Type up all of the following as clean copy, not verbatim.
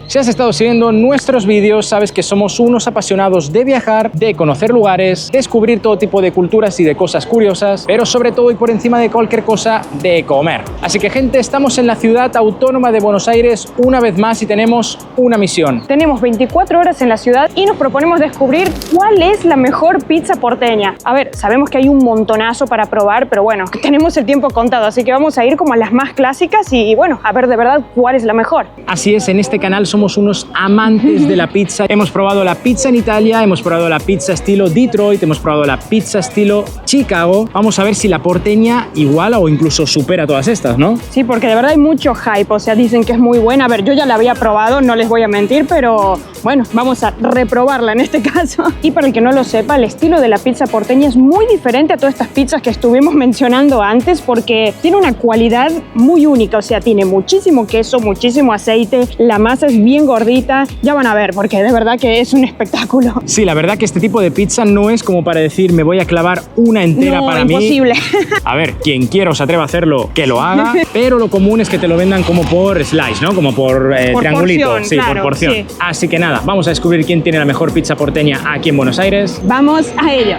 Si has estado siguiendo nuestros vídeos, sabes que somos unos apasionados de viajar, de conocer lugares, descubrir todo tipo de culturas y de cosas curiosas, pero sobre todo y por encima de cualquier cosa, de comer. Así que, gente, estamos en la ciudad autónoma de Buenos Aires una vez más y tenemos una misión. Tenemos 24 horas en la ciudad y nos proponemos descubrir cuál es la mejor pizza porteña. A ver, sabemos que hay un montonazo para probar, pero bueno, tenemos el tiempo contado, así que vamos a ir como a las más clásicas y bueno, a ver de verdad cuál es la mejor. Así es, en este canal somos unos amantes de la pizza. Hemos probado la pizza en Italia, hemos probado la pizza estilo Detroit, hemos probado la pizza estilo Chicago. Vamos a ver si la porteña iguala o incluso supera todas estas, ¿no? Sí, porque de verdad hay mucho hype, o sea, dicen que es muy buena. A ver, yo ya la había probado, no les voy a mentir, pero bueno, vamos a reprobarla en este caso. Y para el que no lo sepa, el estilo de la pizza porteña es muy diferente a todas estas pizzas que estuvimos mencionando antes porque tiene una cualidad muy única, o sea, tiene muchísimo queso, muchísimo aceite, la masa es bien gordita. Ya van a ver, porque de verdad que es un espectáculo. Sí, la verdad que este tipo de pizza no es como para decir me voy a clavar una entera para imposible. mí. A ver, quien quiera o se atreva a hacerlo, que lo haga, pero lo común es que te lo vendan como por slice, ¿no? Como por triangulito. Porción, sí, claro, por porción. sí. Así que nada, vamos a descubrir quién tiene la mejor pizza porteña aquí en Buenos Aires. Vamos a ello.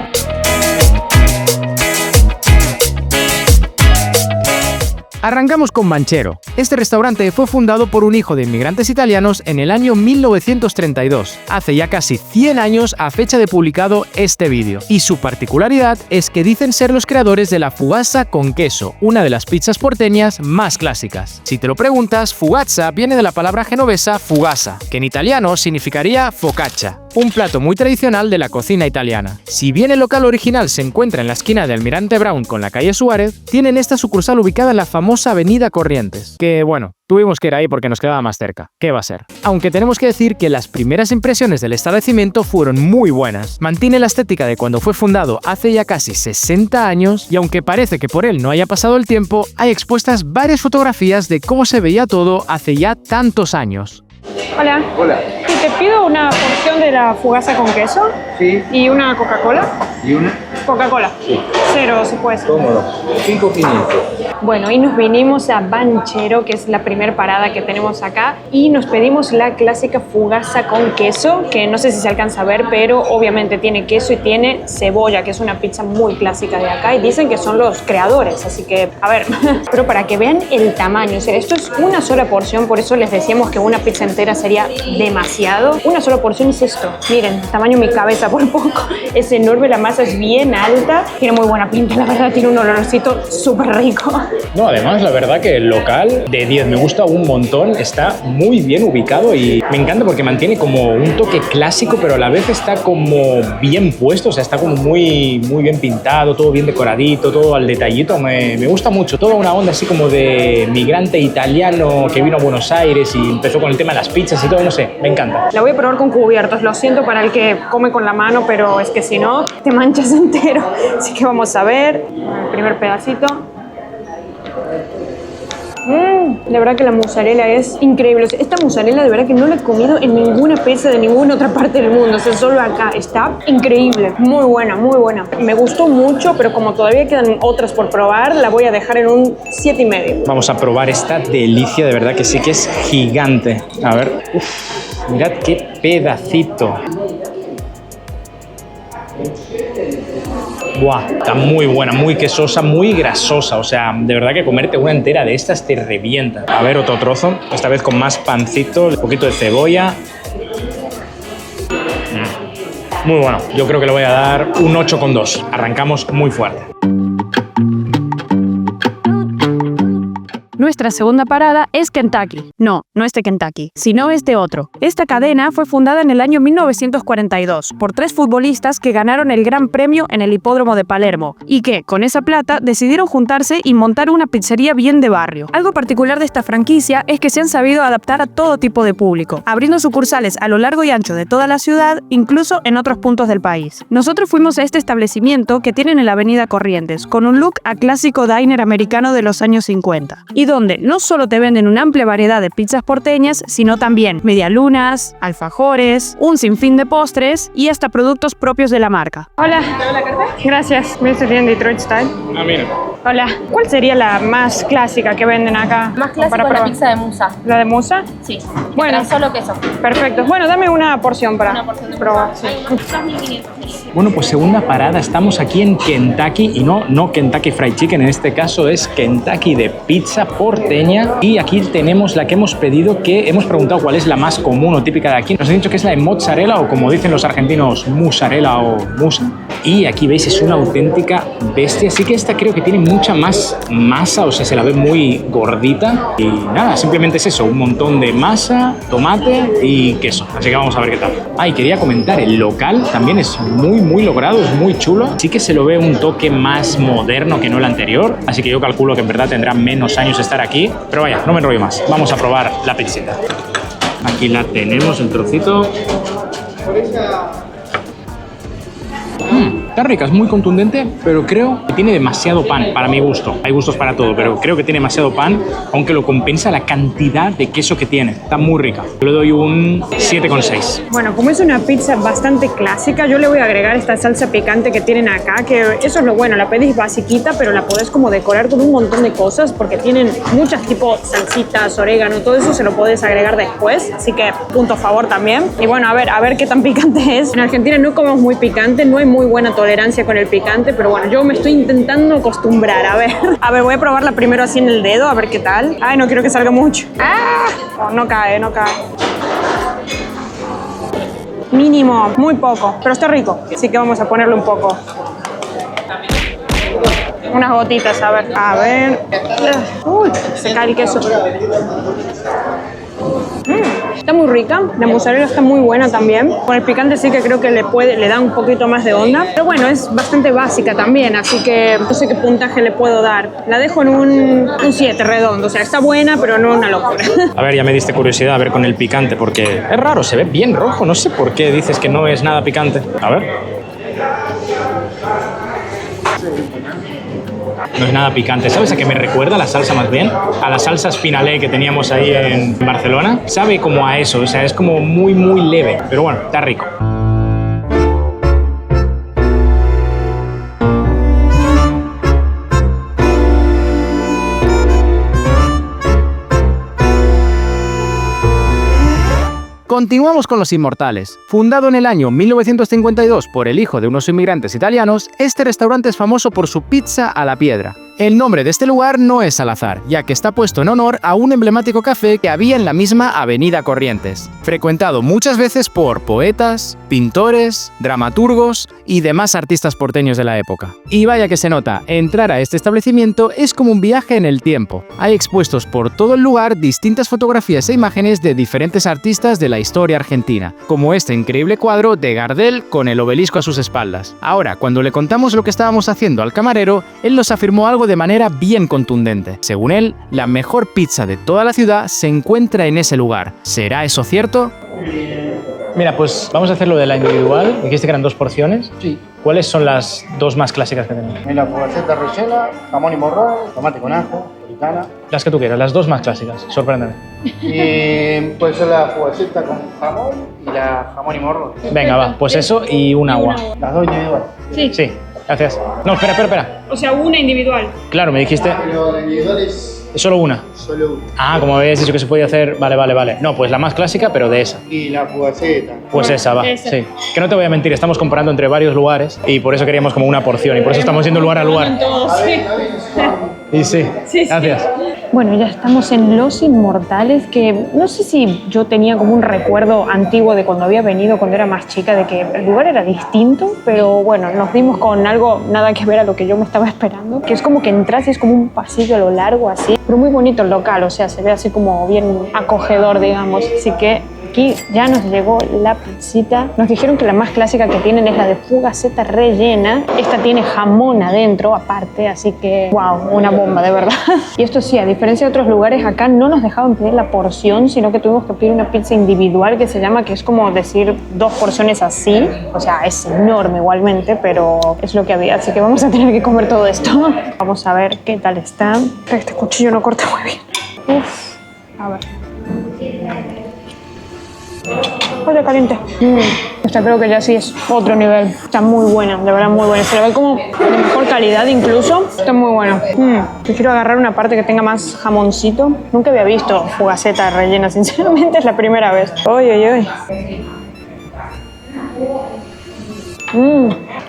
Arrancamos con Banchero. Este restaurante fue fundado por un hijo de inmigrantes italianos en el año 1932, hace ya casi 100 años a fecha de publicado este vídeo. Y su particularidad es que dicen ser los creadores de la fugazza con queso, una de las pizzas porteñas más clásicas. Si te lo preguntas, fugazza viene de la palabra genovesa fugazza, que en italiano significaría focaccia, un plato muy tradicional de la cocina italiana. Si bien el local original se encuentra en la esquina de Almirante Brown con la calle Suárez, tienen esta sucursal ubicada en la famosa Avenida Corrientes, que bueno, tuvimos que ir ahí porque nos quedaba más cerca. ¿Qué va a ser? Aunque tenemos que decir que las primeras impresiones del establecimiento fueron muy buenas. Mantiene la estética de cuando fue fundado hace ya casi 60 años y aunque parece que por él no haya pasado el tiempo, hay expuestas varias fotografías de cómo se veía todo hace ya tantos años. Hola. Hola. ¿Y te pido una porción de la fugazza con queso? Sí. ¿Y una Coca-Cola? ¿Y una? Coca-Cola. Sí. Cero, si puede ser. Cómodo. 5,500. Bueno, y nos vinimos a Banchero, que es la primera parada que tenemos acá, y nos pedimos la clásica fugazza con queso, que no sé si se alcanza a ver, pero obviamente tiene queso y tiene cebolla, que es una pizza muy clásica de acá, y dicen que son los creadores, así que, a ver, pero para que vean el tamaño, o sea, esto es una sola porción, por eso les decíamos que una pizza entera sería demasiado. Una sola porción es esto, miren, tamaño mi cabeza por poco, es enorme, la masa es bien alta, tiene muy buena pinta, la verdad, tiene un olorcito súper rico. No, además, la verdad que el local de 10 me gusta un montón, está muy bien ubicado y me encanta porque mantiene como un toque clásico, pero a la vez está como bien puesto, o sea, está como muy bien pintado, todo bien decoradito, todo al detallito, me gusta mucho, toda una onda así como de migrante italiano que vino a Buenos Aires y empezó con el tema de las pizzas y todo, no sé, me encanta. La voy a probar con cubiertos, lo siento para el que come con la mano, pero es que si no, te manchas entero. Así que vamos a ver el primer pedacito. De verdad que la mozzarella es increíble. O sea, esta mozzarella de verdad que no la he comido en ninguna pizza de ninguna otra parte del mundo. O sea, solo acá. Está increíble. Muy buena, muy buena. Me gustó mucho, pero como todavía quedan otras por probar, la voy a dejar en un 7,5. Vamos a probar esta delicia, de verdad que sí que es gigante. A ver, mirad qué pedacito. Buah, está muy buena, muy quesosa, muy grasosa. O sea, de verdad que comerte una entera de estas te revienta. A ver, otro trozo, esta vez con más pancito, un poquito de cebolla. Muy bueno, yo creo que le voy a dar un 8,2. Arrancamos muy fuerte. Nuestra segunda parada es Kentucky. No, no es de Kentucky, sino es de otro. Esta cadena fue fundada en el año 1942 por 3 futbolistas que ganaron el Gran Premio en el Hipódromo de Palermo y que, con esa plata, decidieron juntarse y montar una pizzería bien de barrio. Algo particular de esta franquicia es que se han sabido adaptar a todo tipo de público, abriendo sucursales a lo largo y ancho de toda la ciudad, incluso en otros puntos del país. Nosotros fuimos a este establecimiento que tienen en la Avenida Corrientes, con un look a clásico diner americano de los años 50. Y donde no solo te venden una amplia variedad de pizzas porteñas, sino también medialunas, alfajores, un sinfín de postres y hasta productos propios de la marca. Hola. ¿Te doy la carta? Gracias. ¿Me estoy en Detroit Style? Ah, mira. Hola. ¿Cuál sería la más clásica que venden acá? Más clásico para es la probar? pizza de musa. ¿La de musa? Sí. Bueno. Bueno, solo queso. Perfecto. Bueno, dame una porción para Una porción de probar. musa. Sí. 2.500. Bueno, pues segunda parada, estamos aquí en Kentucky y no Kentucky Fried Chicken, en este caso es Kentucky de pizza porteña y aquí tenemos la que hemos pedido, que hemos preguntado cuál es la más común o típica de aquí. Nos han dicho que es la de mozzarella o como dicen los argentinos, musarela o musa. Y aquí veis, es una auténtica bestia, así que esta creo que tiene mucha más masa, o sea, se la ve muy gordita y nada, simplemente es eso, un montón de masa, tomate y queso. Así que vamos a ver qué tal. Y quería comentar, el local también es muy logrado, es muy chulo. Sí que se lo ve un toque más moderno que no el anterior, así que yo calculo que en verdad tendrá menos años estar aquí. Pero vaya, no me enrollo más. Vamos a probar la pizzita. Aquí la tenemos, el trocito. Está rica, es muy contundente, pero creo que tiene demasiado pan para mi gusto. Hay gustos para todo, pero creo que tiene demasiado pan, aunque lo compensa la cantidad de queso que tiene. Está muy rica. Yo le doy un 7,6. Bueno, como es una pizza bastante clásica, yo le voy a agregar esta salsa picante que tienen acá, que eso es lo bueno, la pedís basiquita, pero la podés como decorar con un montón de cosas, porque tienen muchas tipo salsitas, orégano, todo eso se lo podés agregar después, así que punto a favor también. Y bueno, a ver qué tan picante es. En Argentina no comemos muy picante, no hay muy buena tolerancia con el picante, pero bueno, yo me estoy intentando acostumbrar, a ver, voy a probarla primero así en el dedo, a ver qué tal. Ay, no quiero que salga mucho. Oh, no cae. Mínimo, muy poco, pero está rico, así que vamos a ponerle un poco. Unas gotitas, a ver. Uy, se cae el queso. Está muy rica, la mozzarella está muy buena también. Con el picante sí que creo que le da un poquito más de onda. Pero bueno, es bastante básica también, así que no sé qué puntaje le puedo dar. La dejo en un 7 redondo, o sea, está buena, pero no una locura. A ver, ya me diste curiosidad a ver con el picante, porque es raro, se ve bien rojo. No sé por qué dices que no es nada picante. A ver. No es nada picante. ¿Sabes a qué me recuerda la salsa más bien? A la salsa Spinalé que teníamos ahí en Barcelona. Sabe como a eso, o sea, es como muy leve. Pero bueno, está rico. Continuamos con Los Inmortales. Fundado en el año 1952 por el hijo de unos inmigrantes italianos, este restaurante es famoso por su pizza a la piedra. El nombre de este lugar no es al azar, ya que está puesto en honor a un emblemático café que había en la misma Avenida Corrientes, frecuentado muchas veces por poetas, pintores, dramaturgos y demás artistas porteños de la época. Y vaya que se nota, entrar a este establecimiento es como un viaje en el tiempo. Hay expuestos por todo el lugar distintas fotografías e imágenes de diferentes artistas de la historia argentina, como este increíble cuadro de Gardel con el obelisco a sus espaldas. Ahora, cuando le contamos lo que estábamos haciendo al camarero, él nos afirmó algo de manera bien contundente. Según él, la mejor pizza de toda la ciudad se encuentra en ese lugar. ¿Será eso cierto? Mira, pues vamos a hacer lo de la individual. Dijiste que eran 2 porciones. Sí. ¿Cuáles son las 2 más clásicas que tenemos? En la fugaceta rellena, jamón y morrón, tomate con ajo, americana. Las que tú quieras, las 2 más clásicas. Sorpréndeme. Y puede ser la fugaceta con jamón y la jamón y morrón. Venga, va, pues eso y un agua. Las dos individuales. Sí, gracias. No, espera. O sea, una individual. Claro, me dijiste Pero la individual es solo una. solo una. Ah, como habías dicho que se podía hacer. Vale. No, pues la más clásica, pero de esa. Y la fugaceta. Pues esa va, esa. sí. Que no te voy a mentir, estamos comparando entre varios lugares y por eso queríamos como una porción y por eso estamos yendo lugar a lugar. Y sí, gracias. Bueno, ya estamos en Los Inmortales, que no sé si yo tenía como un recuerdo antiguo de cuando había venido, cuando era más chica, de que el lugar era distinto, pero bueno, nos dimos con algo nada que ver a lo que yo me estaba esperando, que es como que entras y es como un pasillo a lo largo así, pero muy bonito el local, o sea, se ve así como bien acogedor, digamos, así que aquí ya nos llegó la pizzita. Nos dijeron que la más clásica que tienen es la de fugaceta rellena. Esta tiene jamón adentro, aparte, así que, wow, una bomba, de verdad. Y esto sí, a diferencia de otros lugares, acá no nos dejaban pedir la porción, sino que tuvimos que pedir una pizza individual que se llama, que es como decir 2 porciones así. O sea, es enorme igualmente, pero es lo que había, así que vamos a tener que comer todo esto. Vamos a ver qué tal está. Este cuchillo no corta muy bien. Uf, a ver. Oye, caliente. Esta creo que ya sí es otro nivel. Está muy buena, de verdad muy buena. Se la ve como de mejor calidad incluso. Está muy buena. Yo quiero agarrar una parte que tenga más jamoncito. Nunca había visto fugaceta rellena, sinceramente es la primera vez. Uy, uy, uy.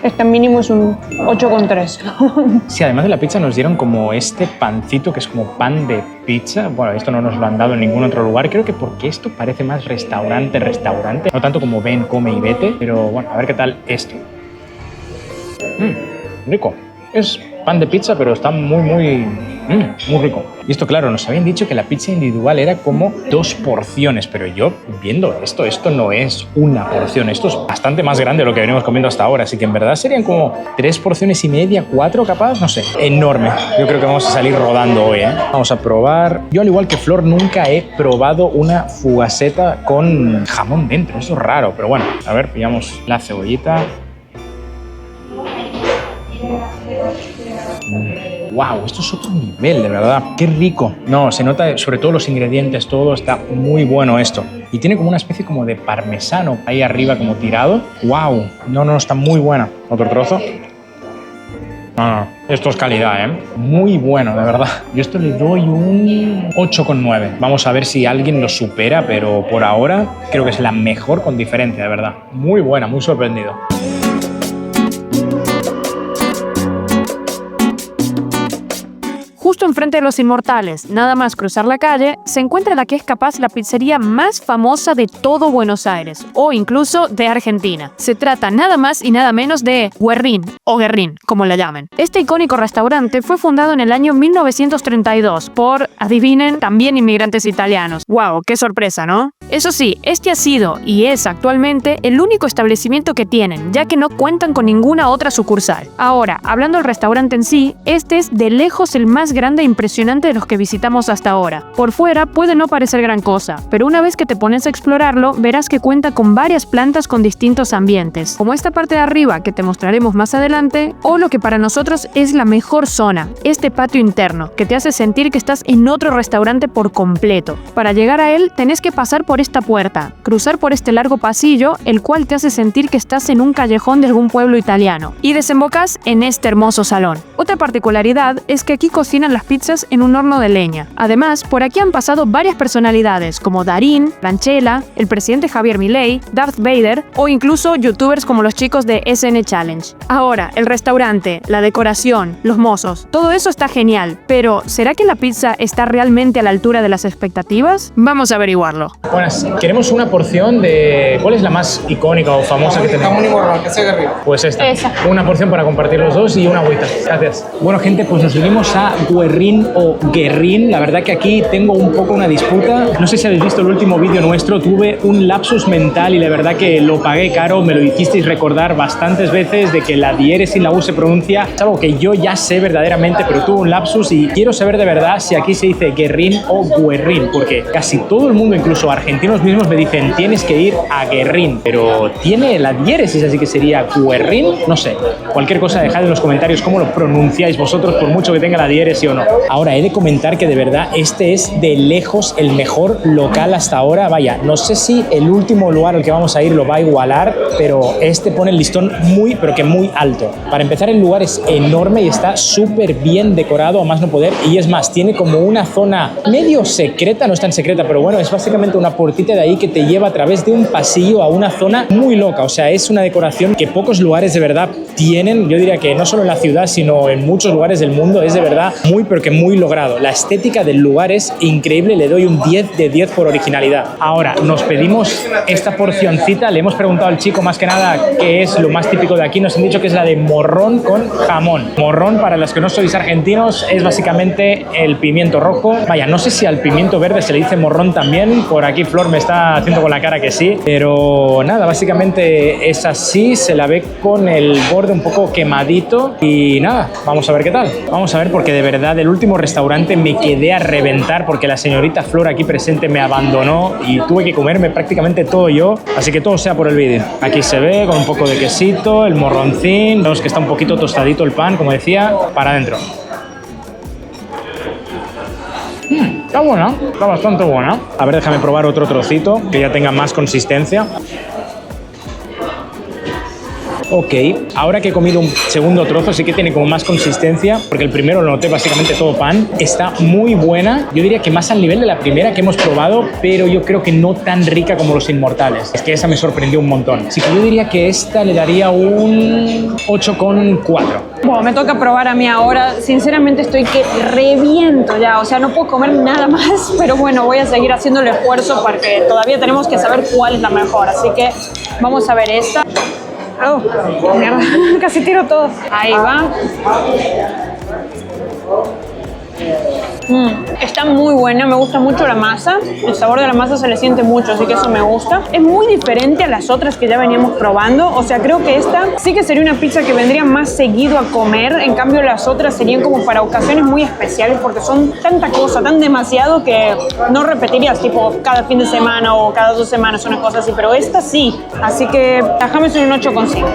Este mínimo es un 8,3. Sí, además de la pizza nos dieron como este pancito que es como pan de pizza. Bueno, esto no nos lo han dado en ningún otro lugar. Creo que porque esto parece más restaurante. No tanto como ven, come y vete. Pero bueno, a ver qué tal esto. Rico. Es pan de pizza, pero está muy rico. Y esto, claro, nos habían dicho que la pizza individual era como 2 porciones, pero yo viendo esto no es una porción, esto es bastante más grande de lo que venimos comiendo hasta ahora, así que en verdad serían como 3 porciones y media, 4 capaz, no sé, enorme. Yo creo que vamos a salir rodando hoy, ¿eh? Vamos a probar. Yo, al igual que Flor, nunca he probado una fugaceta con jamón dentro, eso es raro, pero bueno, a ver, pillamos la cebollita. Wow, esto es otro nivel, de verdad. Qué rico. No, se nota sobre todo los ingredientes, todo está muy bueno esto. Y tiene como una especie como de parmesano ahí arriba como tirado. Wow, no, está muy buena. Otro trozo. No, esto es calidad, ¿eh? Muy bueno, de verdad. Yo esto le doy un 8,9. Vamos a ver si alguien lo supera, pero por ahora creo que es la mejor con diferencia, de verdad. Muy buena, muy sorprendido. Justo enfrente de Los Inmortales, nada más cruzar la calle, se encuentra la que es capaz la pizzería más famosa de todo Buenos Aires, o incluso de Argentina. Se trata nada más y nada menos de Guerrín, o Guerrín, como la llamen. Este icónico restaurante fue fundado en el año 1932 por, adivinen, también inmigrantes italianos. ¡Wow! ¡Qué sorpresa!, ¿no? Eso sí, este ha sido y es actualmente el único establecimiento que tienen, ya que no cuentan con ninguna otra sucursal. Ahora, hablando del restaurante en sí, este es de lejos el más grande e impresionante de los que visitamos hasta ahora. Por fuera puede no parecer gran cosa, pero una vez que te pones a explorarlo, verás que cuenta con varias plantas con distintos ambientes, como esta parte de arriba que te mostraremos más adelante, o lo que para nosotros es la mejor zona, este patio interno, que te hace sentir que estás en otro restaurante por completo. Para llegar a él, tenés que pasar por esta puerta, cruzar por este largo pasillo, el cual te hace sentir que estás en un callejón de algún pueblo italiano, y desembocas en este hermoso salón. Otra particularidad es que aquí cocinan las pizzas en un horno de leña. Además, por aquí han pasado varias personalidades como Darín, Franchella, el presidente Javier Milei, Darth Vader o incluso youtubers como los chicos de SN Challenge. Ahora, el restaurante, la decoración, los mozos, todo eso está genial, pero ¿será que la pizza está realmente a la altura de las expectativas? Vamos a averiguarlo. Buenas, queremos una porción de... ¿Cuál es la más icónica o famosa que tenemos? Jamón y morrón, que sea arriba. Pues esta. Esa. Una porción para compartir los dos y una agüita. Gracias. Bueno, gente, pues nos unimos a Guerrín o Guerrín. La verdad que aquí tengo un poco una disputa. No sé si habéis visto el último vídeo nuestro. Tuve un lapsus mental y la verdad que lo pagué caro. Me lo hicisteis recordar bastantes veces de que la diéresis y la U se pronuncia. Es algo que yo ya sé verdaderamente, pero tuve un lapsus y quiero saber de verdad si aquí se dice Guerrín o Guerrín, porque casi todo el mundo, incluso argentinos mismos, me dicen tienes que ir a Guerrín, pero tiene la diéresis, así que sería Guerrín. No sé, cualquier cosa dejad en los comentarios cómo lo pronunciáis vosotros, por mucho que tenga la diéresis o no. Ahora, he de comentar que de verdad este es de lejos el mejor local hasta ahora. Vaya, no sé si el último lugar al que vamos a ir lo va a igualar, pero este pone el listón muy, pero que muy alto. Para empezar, el lugar es enorme y está súper bien decorado, a más no poder, y es más, tiene como una zona medio secreta, no es tan secreta, pero bueno, es básicamente una puertita de ahí que te lleva a través de un pasillo a una zona muy loca. O sea, es una decoración que pocos lugares de verdad tienen. Yo diría que no solo en la ciudad, sino en muchos lugares del mundo. Es de verdad muy, pero que muy logrado. La estética del lugar es increíble, le doy un 10 de 10 por originalidad. Ahora, nos pedimos esta porcioncita, le hemos preguntado al chico más que nada qué es lo más típico de aquí, nos han dicho que es la de morrón con jamón. Morrón, para los que no sois argentinos, es básicamente el pimiento rojo. Vaya, no sé si al pimiento verde se le dice morrón también, por aquí Flor me está haciendo con la cara que sí, pero nada, básicamente es así, se la ve con el borde un poco quemadito y nada, vamos a ver qué tal. Vamos a ver, porque de verdad el último restaurante me quedé a reventar porque la señorita Flor aquí presente me abandonó y tuve que comerme prácticamente todo yo, así que todo sea por el vídeo. Aquí se ve con un poco de quesito, el morroncín, vemos que está un poquito tostadito el pan, como decía, para adentro. Está buena, está bastante buena. A ver, déjame probar otro trocito que ya tenga más consistencia. Ok, ahora que he comido un segundo trozo sí que tiene como más consistencia, porque el primero lo noté básicamente todo pan. Está muy buena, yo diría que más al nivel de la primera que hemos probado, pero yo creo que no tan rica como los Inmortales. Es que esa me sorprendió un montón. Así que yo diría que esta le daría un 8,4. Bueno, me toca probar a mí ahora. Sinceramente estoy que reviento ya, o sea, no puedo comer nada más, pero bueno, voy a seguir haciendo el esfuerzo porque todavía tenemos que saber cuál es la mejor. Así que vamos a ver esta. Oh, mierda, casi tiro todo. Ahí va. Está muy buena, me gusta mucho la masa. El sabor de la masa se le siente mucho, así que eso me gusta. Es muy diferente a las otras que ya veníamos probando. O sea, creo que esta sí que sería una pizza que vendría más seguido a comer. En cambio, las otras serían como para ocasiones muy especiales porque son tanta cosa, tan demasiado que no repetirías tipo cada fin de semana o cada 2 semanas, una cosa así. Pero esta sí. Así que déjame en un 8,5.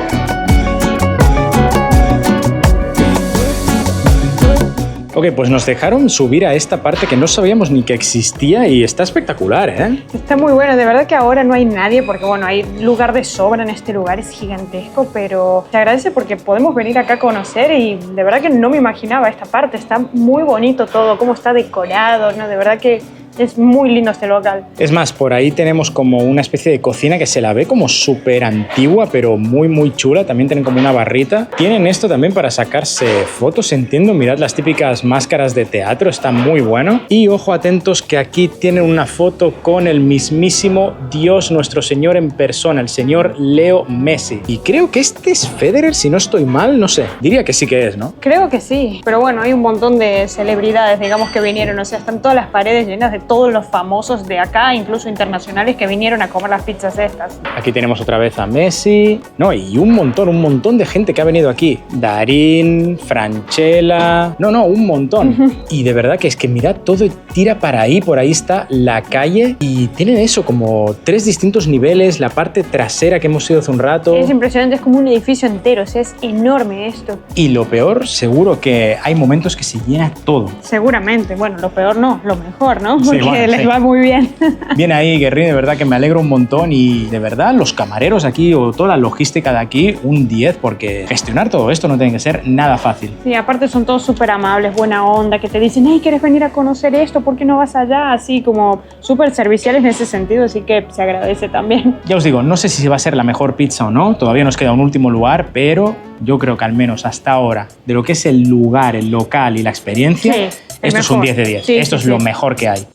Ok, pues nos dejaron subir a esta parte que no sabíamos ni que existía y está espectacular, ¿eh? Está muy bueno, de verdad que ahora no hay nadie porque bueno, hay lugar de sobra en este lugar, es gigantesco, pero te agradece porque podemos venir acá a conocer y de verdad que no me imaginaba esta parte, está muy bonito todo, cómo está decorado, ¿no? De verdad que es muy lindo este local. Es más, por ahí tenemos como una especie de cocina que se la ve como súper antigua, pero muy chula. También tienen como una barrita. Tienen esto también para sacarse fotos, entiendo. Mirad las típicas máscaras de teatro, está muy bueno. Y ojo atentos que aquí tienen una foto con el mismísimo Dios, nuestro Señor en persona, el señor Leo Messi. Y creo que este es Federer, si no estoy mal, no sé. Diría que sí que es, ¿no? Creo que sí, pero bueno, hay un montón de celebridades, digamos, que vinieron. O sea, están todas las paredes llenas de todos los famosos de acá, incluso internacionales, que vinieron a comer las pizzas estas. Aquí tenemos otra vez a Messi. No, y un montón de gente que ha venido aquí. Darín, Franchella... No, un montón. Y de verdad que es que mirad, todo tira para ahí. Por ahí está la calle. Y tienen eso, como 3 distintos niveles. La parte trasera que hemos ido hace un rato. Es impresionante, es como un edificio entero. O sea, es enorme esto. Y lo peor, seguro que hay momentos que se llena todo. Seguramente. Bueno, lo peor no, lo mejor, ¿no? Sí, porque bueno, les va muy bien. Bien ahí, Guerrín, de verdad que me alegro un montón y de verdad los camareros aquí o toda la logística de aquí, un 10 porque gestionar todo esto no tiene que ser nada fácil. Sí, aparte son todos súper amables, buena onda, que te dicen, hey, ¿quieres venir a conocer esto? ¿Por qué no vas allá? Así como súper serviciales en ese sentido, así que se agradece también. Ya os digo, no sé si va a ser la mejor pizza o no, todavía nos queda un último lugar, pero yo creo que al menos hasta ahora, de lo que es el lugar, el local y la experiencia, sí, esto es un 10 de 10. Sí, esto es lo mejor que hay.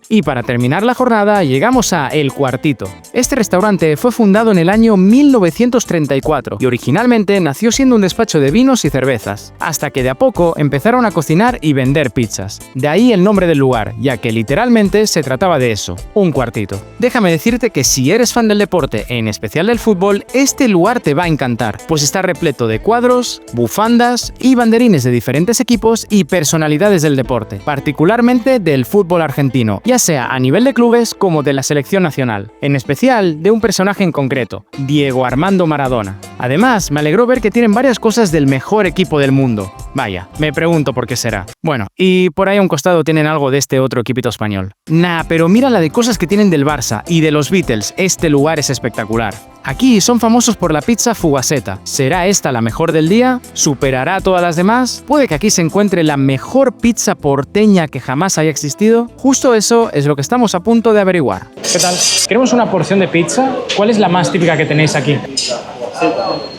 Y para terminar la jornada llegamos a El Cuartito. Este restaurante fue fundado en el año 1934 y originalmente nació siendo un despacho de vinos y cervezas, hasta que de a poco empezaron a cocinar y vender pizzas. De ahí el nombre del lugar, ya que literalmente se trataba de eso, un cuartito. Déjame decirte que si eres fan del deporte, en especial del fútbol, este lugar te va a encantar, pues está repleto de cuadros, bufandas y banderines de diferentes equipos y personalidades del deporte, particularmente del fútbol argentino, ya sea a nivel de clubes como de la selección nacional, en especial de un personaje en concreto, Diego Armando Maradona. Además, me alegró ver que tienen varias cosas del mejor equipo del mundo. Vaya, me pregunto por qué será. Bueno, y por ahí a un costado tienen algo de este otro equipito español. Nah, pero mira la de cosas que tienen del Barça y de los Beatles, este lugar es espectacular. Aquí son famosos por la pizza Fugaceta. ¿Será esta la mejor del día? ¿Superará a todas las demás? ¿Puede que aquí se encuentre la mejor pizza porteña que jamás haya existido? Justo eso es lo que estamos a punto de averiguar. ¿Qué tal? Queremos una porción de pizza. ¿Cuál es la más típica que tenéis aquí?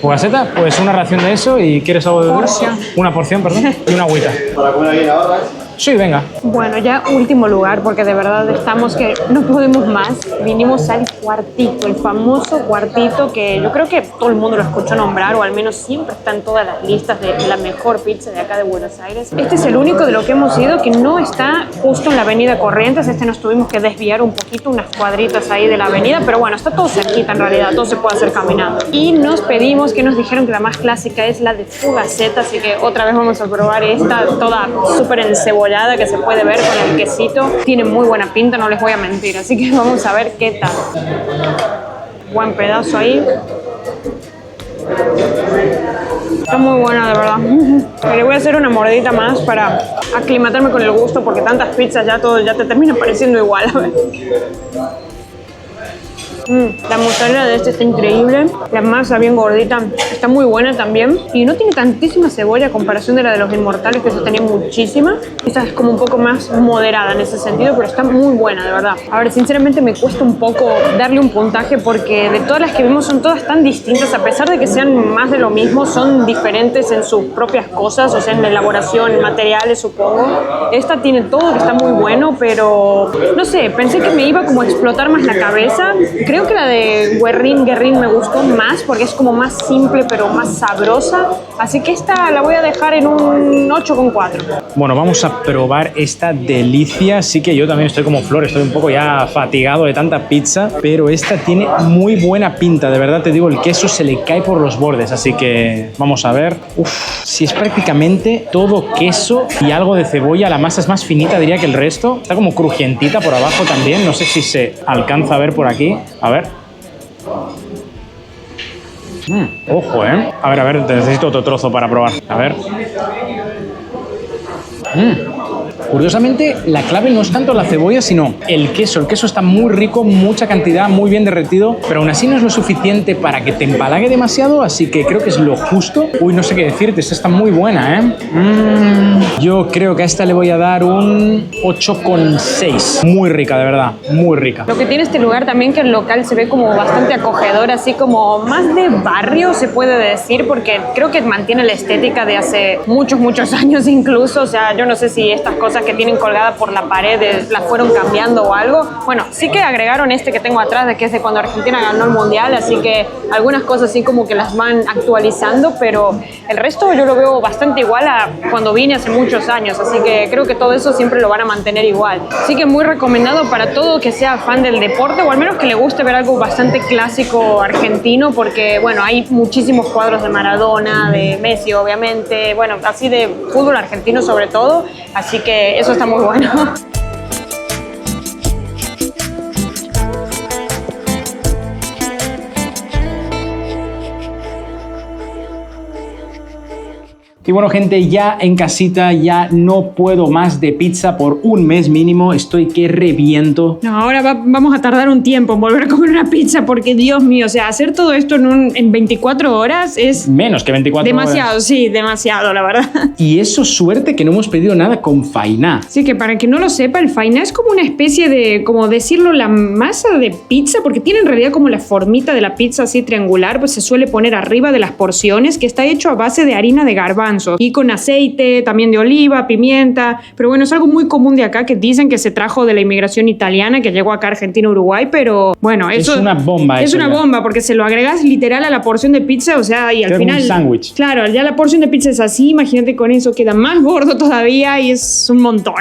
¿Fugaceta? Pues una ración de eso y ¿quieres algo de Porción. Una porción, perdón. Y una agüita. Para comer aquí ahora. Sí, venga. Bueno, ya último lugar, porque de verdad estamos que no podemos más. Vinimos al Cuartito, el famoso Cuartito que yo creo que todo el mundo lo escuchó nombrar, o al menos siempre está en todas las listas de la mejor pizza de acá de Buenos Aires. Este es el único de lo que hemos ido que no está justo en la avenida Corrientes. Nos tuvimos que desviar un poquito, unas cuadritas ahí de la avenida, pero bueno, está todo cerquita en realidad, todo se puede hacer caminando. Y nos pedimos, que nos dijeron que la más clásica es la de Fugaceta, así que otra vez vamos a probar esta, toda súper encebollada, que se puede ver con el quesito. Tiene muy buena pinta, no les voy a mentir, así que vamos a ver qué tal. Buen pedazo ahí. Está muy buena, de verdad. Le voy a hacer una mordidita más para aclimatarme con el gusto, porque tantas pizzas ya todo ya te termina pareciendo igual. A ver. La mozzarella de este está increíble, la masa bien gordita, está muy buena también y no tiene tantísima cebolla a comparación de la de los Inmortales, que eso tenía muchísima. Esta es como un poco más moderada en ese sentido, pero está muy buena, de verdad. A ver, sinceramente me cuesta un poco darle un puntaje porque de todas las que vimos son todas tan distintas, a pesar de que sean más de lo mismo, son diferentes en sus propias cosas, o sea, en la elaboración, en materiales, supongo. Esta tiene todo, que está muy bueno, pero no sé, pensé que me iba como a explotar más la cabeza. Creo que la de Guerrín me gustó más porque es como más simple pero más sabrosa. Así que esta la voy a dejar en un 8,4. Bueno, vamos a probar esta delicia. Sí que yo también estoy como Flor, estoy un poco ya fatigado de tanta pizza, pero esta tiene muy buena pinta. De verdad te digo, el queso se le cae por los bordes, así que vamos a ver. Si es prácticamente todo queso y algo de cebolla, la masa es más finita, diría, que el resto. Está como crujientita por abajo también. No sé si se alcanza a ver por aquí. A ver. Ojo, ¿eh? A ver, necesito otro trozo para probar. A ver. Curiosamente, la clave no es tanto la cebolla, sino el queso. El queso está muy rico, mucha cantidad, muy bien derretido, pero aún así no es lo suficiente para que te empalague demasiado, así que creo que es lo justo. Uy, no sé qué decirte, esta está muy buena, ¿eh? Yo creo que a esta le voy a dar un 8,6. Muy rica, de verdad, muy rica. Lo que tiene este lugar también, que el local se ve como bastante acogedor, así como más de barrio, se puede decir, porque creo que mantiene la estética de hace muchos años incluso. O sea, yo no sé si estas cosas que tienen colgadas por la pared las fueron cambiando o algo. Bueno, sí que agregaron este que tengo atrás, de que es de cuando Argentina ganó el Mundial, así que algunas cosas sí como que las van actualizando, pero el resto yo lo veo bastante igual a cuando vine hace muchos años, así que creo que todo eso siempre lo van a mantener igual. Así que muy recomendado para todo que sea fan del deporte, o al menos que le guste ver algo bastante clásico argentino, porque bueno, hay muchísimos cuadros de Maradona, de Messi obviamente, bueno, así de fútbol argentino sobre todo, así que eso está muy bueno. Y bueno, gente, ya en casita, ya no puedo más de pizza por un mes mínimo. Estoy que reviento. No, ahora vamos a tardar un tiempo en volver a comer una pizza, porque Dios mío, o sea, hacer todo esto en 24 horas es... Menos que 24 demasiado, horas. sí, demasiado, la verdad. Y eso, suerte que no hemos pedido nada con fainá. Sí, que para quien no lo sepa, el fainá es como una especie de, como decirlo, la masa de pizza, porque tiene en realidad como la formita de la pizza así triangular, pues se suele poner arriba de las porciones, que está hecho a base de harina de garbanzo y con aceite también de oliva, pimienta, pero bueno, es algo muy común de acá, que dicen que se trajo de la inmigración italiana que llegó acá a Argentina, Uruguay, pero bueno, eso es una bomba. Es una bomba, porque se lo agregas literal a la porción de pizza, o sea, y al final... un sándwich. Claro, ya la porción de pizza es así, imagínate, con eso queda más gordo todavía y es un montón.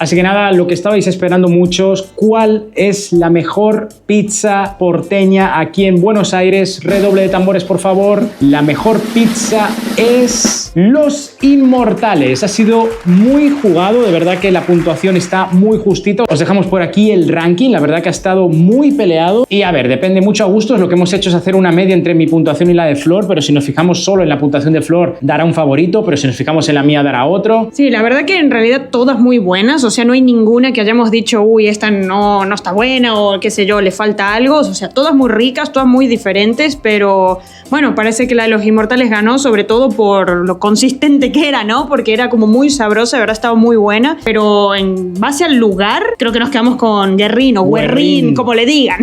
Así que nada, lo que estabais esperando muchos, ¿cuál es la mejor pizza porteña aquí en Buenos Aires? Redoble de tambores, por favor. La mejor pizza es Los Inmortales. Ha sido muy jugado, de verdad que la puntuación está muy justita. Os dejamos por aquí el ranking, la verdad que ha estado muy peleado. Y a ver, depende mucho a gustos. Lo que hemos hecho es hacer una media entre mi puntuación y la de Flor, pero si nos fijamos solo en la puntuación de Flor, dará un favorito, pero si nos fijamos en la mía, dará otro. Sí, la verdad que en realidad todas muy buenas, o sea, no hay ninguna que hayamos dicho, uy, esta no está buena o qué sé yo, le falta algo. O sea, todas muy ricas, todas muy diferentes, pero bueno, parece que la de Los Inmortales ganó sobre todo por lo consistente que era, ¿no? Porque era como muy sabrosa, de verdad estaba muy buena, pero en base al lugar, creo que nos quedamos con Guerrín o Guerrín, como le digan.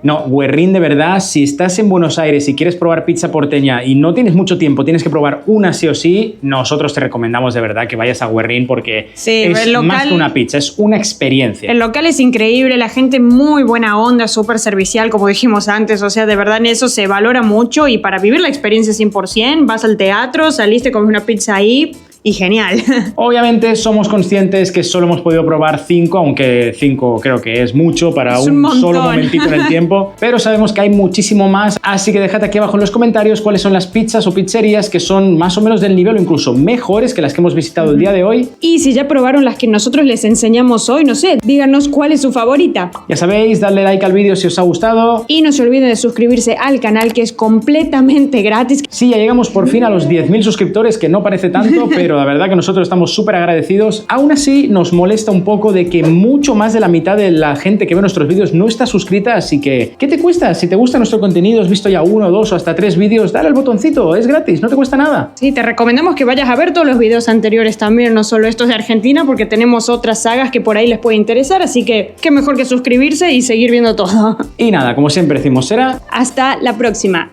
No, Guerrín, de verdad, si estás en Buenos Aires y quieres probar pizza porteña y no tienes mucho tiempo, tienes que probar una sí o sí, nosotros te recomendamos de verdad que vayas a Guerrín, porque sí, es local, más que una pizza, es una experiencia. El local es increíble, la gente muy buena onda, súper servicial, como dijimos antes, o sea, de verdad en eso se valora mucho, y para vivir la experiencia 100%, vas al teatro, saliste, comes una pizza ahí y genial. Obviamente somos conscientes que solo hemos podido probar 5, aunque 5 creo que es mucho para Es un un solo montón. momentito en el tiempo, pero sabemos que hay muchísimo más, así que dejad aquí abajo en los comentarios cuáles son las pizzas o pizzerías que son más o menos del nivel o incluso mejores que las que hemos visitado el día de hoy. Y si ya probaron las que nosotros les enseñamos hoy, no sé, díganos cuál es su favorita. Ya sabéis, dadle like al vídeo si os ha gustado. Y no se olviden de suscribirse al canal, que es completamente gratis. Sí, ya llegamos por fin a los 10.000 suscriptores, que no parece tanto, pero la verdad que nosotros estamos súper agradecidos. Aún así, nos molesta un poco de que mucho más de la mitad de la gente que ve nuestros vídeos no está suscrita, así que, ¿qué te cuesta? Si te gusta nuestro contenido, has visto ya 1, 2 o hasta 3 vídeos, dale al botoncito, es gratis, no te cuesta nada. Sí, te recomendamos que vayas a ver todos los videos anteriores también, no solo estos de Argentina, porque tenemos otras sagas que por ahí les puede interesar, así que qué mejor que suscribirse y seguir viendo todo. Y nada, como siempre decimos, será... Hasta la próxima.